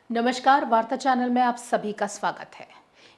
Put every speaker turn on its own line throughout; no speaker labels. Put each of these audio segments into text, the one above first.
नमस्कार, वार्ता चैनल में आप सभी का स्वागत है।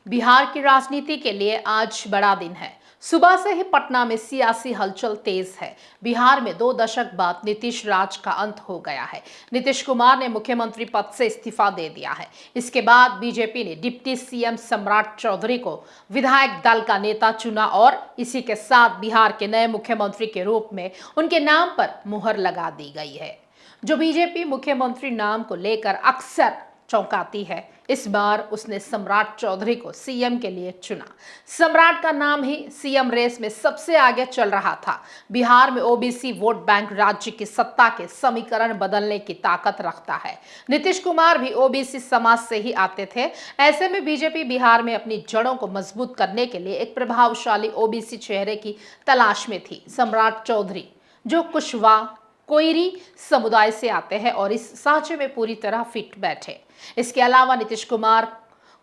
बिहार की राजनीति के लिए आज बड़ा दिन है। सुबह से ही पटना में सियासी हलचल तेज है। बिहार में 2 दशक बाद नीतीश राज का अंत हो गया है। नीतीश कुमार ने मुख्यमंत्री पद से इस्तीफा दे दिया है। इसके बाद बीजेपी ने डिप्टी सीएम सम्राट चौधरी को विधायक दल का नेता चुना और इसी के साथ बिहार के नए मुख्यमंत्री के रूप में उनके नाम पर मुहर लगा दी गई है। जो बीजेपी मुख्यमंत्री नाम को लेकर अक्सर चौंकाती है, इस बार उसने सम्राट चौधरी को सीएम के लिए चुना। सम्राट का नाम ही सीएम रेस में सबसे आगे चल रहा था। बिहार में ओबीसी वोट बैंक राज्य की सत्ता के समीकरण बदलने की ताकत रखता है। नीतीश कुमार भी ओबीसी समाज से ही आते थे। ऐसे में बीजेपी बिहार में अपनी जड़ों को मजबूत करने के लिए एक प्रभावशाली ओबीसी चेहरे की तलाश में थी। सम्राट चौधरी जो कुशवाहा कोयरी समुदाय से आते हैं और इस सांचे में पूरी तरह फिट बैठे। इसके अलावा नीतीश कुमार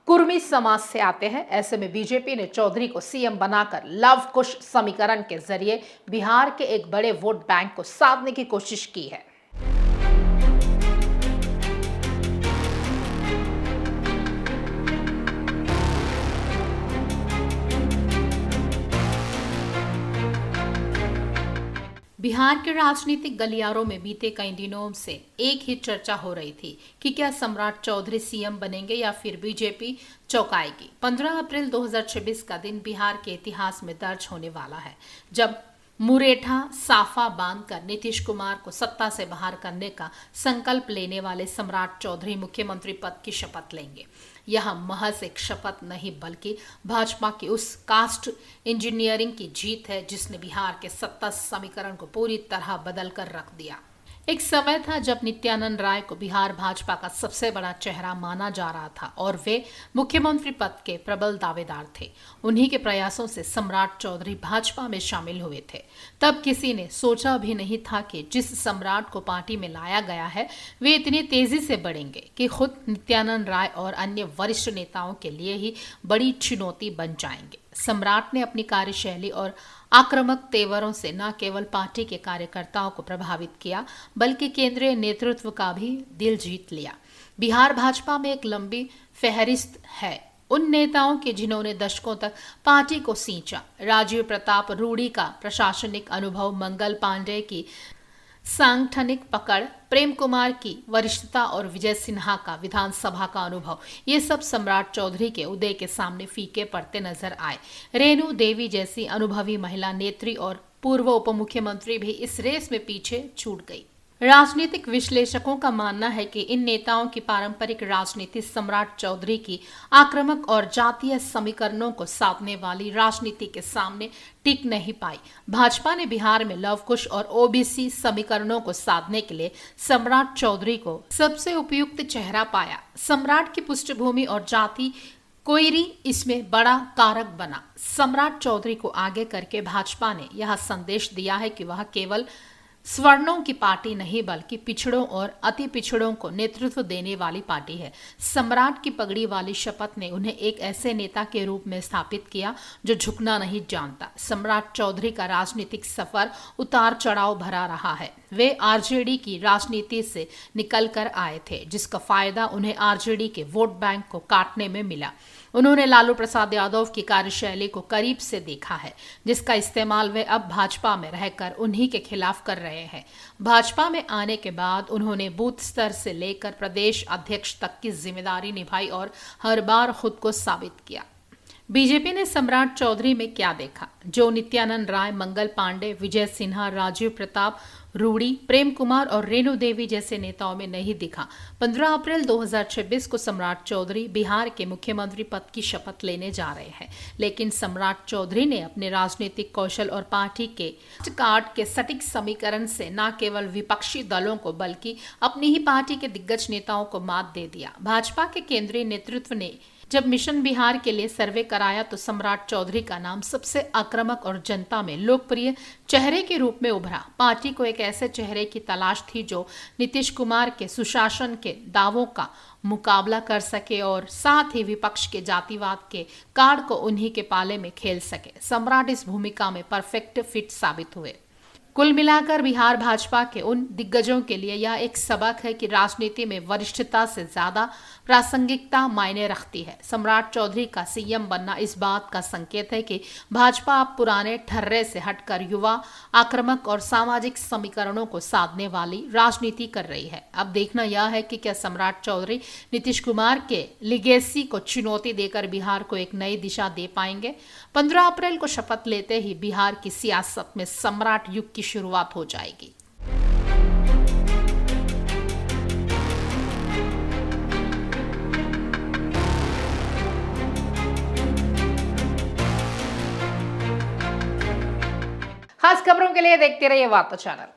कुर्मी समाज से आते हैं। ऐसे में बीजेपी ने चौधरी को सीएम बनाकर लव कुश समीकरण के जरिए बिहार के एक बड़े वोट बैंक को साधने की कोशिश की है। बिहार के राजनीतिक गलियारों में बीते कई दिनों से एक ही चर्चा हो रही थी कि क्या सम्राट चौधरी सीएम बनेंगे या फिर बीजेपी चौंकाएगी। 15 अप्रैल 2026 का दिन बिहार के इतिहास में दर्ज होने वाला है, जब मुरेठा साफा बांधकर नीतीश कुमार को सत्ता से बाहर करने का संकल्प लेने वाले सम्राट चौधरी मुख्यमंत्री पद की शपथ लेंगे। यह महज एक शपथ नहीं बल्कि भाजपा की उस कास्ट इंजीनियरिंग की जीत है जिसने बिहार के सत्ता समीकरण को पूरी तरह बदल कर रख दिया। एक समय था जब नित्यानंद राय को बिहार भाजपा का सबसे बड़ा चेहरा माना जा रहा था और वे मुख्यमंत्री पद के प्रबल दावेदार थे। उन्हीं के प्रयासों से सम्राट चौधरी भाजपा में शामिल हुए थे। तब किसी ने सोचा भी नहीं था कि जिस सम्राट को पार्टी में लाया गया है वे इतनी तेजी से बढ़ेंगे कि खुद नित्यानंद राय और अन्य वरिष्ठ नेताओं के लिए ही बड़ी चुनौती बन जाएंगे। सम्राट ने अपनी कार्यशैली और आक्रामक तेवरों से न केवल पार्टी के कार्यकर्ताओं को प्रभावित किया बल्कि केंद्रीय नेतृत्व का भी दिल जीत लिया। बिहार भाजपा में एक लंबी फहरिस्त है उन नेताओं के जिन्होंने दशकों तक पार्टी को सींचा। राजीव प्रताप रूडी का प्रशासनिक अनुभव, मंगल पांडे की सांगठनिक पकड़, प्रेम कुमार की वरिष्ठता और विजय सिन्हा का विधानसभा का अनुभव, ये सब सम्राट चौधरी के उदय के सामने फीके पड़ते नजर आए। रेणु देवी जैसी अनुभवी महिला नेत्री और पूर्व उप मुख्यमंत्री भी इस रेस में पीछे छूट गई। राजनीतिक विश्लेषकों का मानना है कि इन नेताओं की पारंपरिक राजनीति सम्राट चौधरी की आक्रामक और जातीय समीकरणों को साधने वाली राजनीति के सामने टिक नहीं पाई। भाजपा ने बिहार में लवकुश और ओबीसी समीकरणों को साधने के लिए सम्राट चौधरी को सबसे उपयुक्त चेहरा पाया। सम्राट की पृष्ठभूमि और जाति कोयरी इसमें बड़ा कारक बना। सम्राट चौधरी को आगे करके भाजपा ने यह संदेश दिया है कि वह केवल स्वर्णों की पार्टी नहीं बल्कि पिछड़ों और अति पिछड़ों को नेतृत्व देने वाली पार्टी है। सम्राट की पगड़ी वाली शपथ ने उन्हें एक ऐसे नेता के रूप में स्थापित किया जो झुकना नहीं जानता। सम्राट चौधरी का राजनीतिक सफर उतार चढ़ाव भरा रहा है। वे आरजेडी की राजनीति से निकल कर आए थे जिसका फायदा उन्हें आरजेडी के वोट बैंक को काटने में मिला। उन्होंने लालू प्रसाद यादव की कार्यशैली को करीब से देखा है जिसका इस्तेमाल वे अब भाजपा में रहकर उन्हीं के खिलाफ कर रहे हैं। भाजपा में आने के बाद उन्होंने बूथ स्तर से लेकर प्रदेश अध्यक्ष तक की जिम्मेदारी निभाई और हर बार खुद को साबित किया। बीजेपी ने सम्राट चौधरी में क्या देखा जो नित्यानंद राय, मंगल पांडे, विजय सिन्हा, राजीव प्रताप रूडी, प्रेम कुमार और रेणु देवी जैसे नेताओं में नहीं दिखा। 15 अप्रैल 2026 को सम्राट चौधरी बिहार के मुख्यमंत्री पद की शपथ लेने जा रहे हैं, लेकिन सम्राट चौधरी ने अपने राजनीतिक कौशल और पार्टी के कार्ड के सटीक समीकरण से न केवल विपक्षी दलों को बल्कि अपनी ही पार्टी के दिग्गज नेताओं को मात दे दिया। भाजपा के केंद्रीय नेतृत्व ने जब मिशन बिहार के लिए सर्वे कराया तो सम्राट चौधरी का नाम सबसे आक्रामक और जनता में लोकप्रिय चेहरे के रूप में उभरा। पार्टी को एक ऐसे चेहरे की तलाश थी जो नीतीश कुमार के सुशासन के दावों का मुकाबला कर सके और साथ ही विपक्ष के जातिवाद के कार्ड को उन्हीं के पाले में खेल सके। सम्राट इस भूमिका में परफेक्ट फिट साबित हुए। कुल मिलाकर बिहार भाजपा के उन दिग्गजों के लिए यह एक सबक है कि राजनीति में वरिष्ठता से ज्यादा प्रासंगिकता मायने रखती है। सम्राट चौधरी का सीएम बनना इस बात का संकेत है कि भाजपा अब पुराने ठर्रे से हटकर युवा, आक्रामक और सामाजिक समीकरणों को साधने वाली राजनीति कर रही है। अब देखना यह है कि क्या सम्राट चौधरी नीतीश कुमार के लिगेसी को चुनौती देकर बिहार को एक नई दिशा दे पाएंगे। 15 अप्रैल को शपथ लेते ही बिहार की सियासत में सम्राट युग की शुरुआत हो जाएगी। खास खबरों के लिए देखते रहिए वार्ता चैनल।